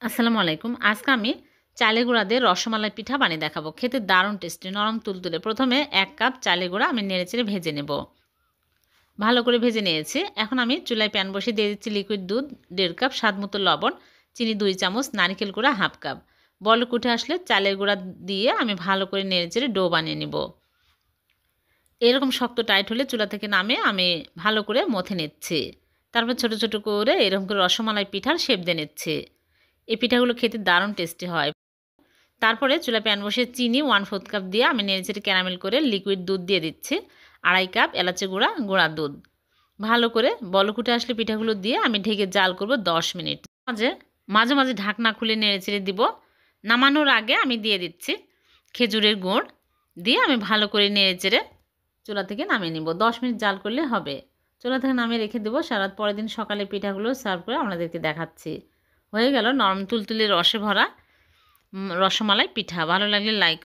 আসসালামু আলাইকুম। আজকে আমি চালের গুঁড়া দিয়ে রসমালাই পিঠা বানিয়ে দেখাবো। খেতে দারুণ টেস্টি, নরম তুলতুলে। প্রথমে ১ কাপ চালের গুঁড়া আমি নেড়েচেড়ে ভেজে নেব। ভালো করে ভেজে নিয়েছি। এখন আমি চুলায় প্যান বসিয়ে দিয়ে দিচ্ছি লিকুইড দুধ ১.৫ কাপ, স্বাদমতো লবণ, চিনি ২ চামচ, নারকেল গুঁড়া 1/2 কাপ। বলক উঠে আসলে চালের গুঁড়া দিয়ে আমি ভালো করে নেড়েচেড়ে ডো বানিয়ে নিব। এরকম শক্ত টাইট হলে চুলা থেকে নামিয়ে আমি ভালো করে মথে নিচ্ছি। তারপর ছোট, ছোট করে এরকম করে রসমালাই পিঠার শেপ দিয়ে নিচ্ছি। এই পিঠাগুলো খেতে দারুণ টেস্টি হয়। তারপরে চুলায় প্যান বসিয়ে চিনি 1/4 কাপ দিয়ে আমি নেড়েচেড়ে ক্যারামেল করে লিকুইড দুধ দিয়ে দিচ্ছি। ২.৫ কাপ এলাচি গুঁড়া, গুঁড়া দুধ। ভালো করে বলক উঠে আসলে পিঠাগুলো দিয়ে আমি ঢেকে জাল করব ১০ মিনিট। মাঝে মাঝে মাঝে ঢাকনা খুলে নেড়েচেড়ে দিব। নামানোর আগে আমি দিয়ে দিচ্ছি খেজুরের গুড় দিয়ে আমি ভালো করে নেড়েচেড়ে চুলা থেকে নামিয়ে নিব। ১০ মিনিট জাল করলে হবে। চুলা থেকে নামিয়ে রেখে দেবো। সারা পরের দিন সকালে পিঠাগুলো সার্ভ করে আপনাদেরকে দেখাচ্ছি। হয়ে গেল নরম তুলতুলে রসে ভরা রসমালাই পিঠা। ভালো লাগলে লাইক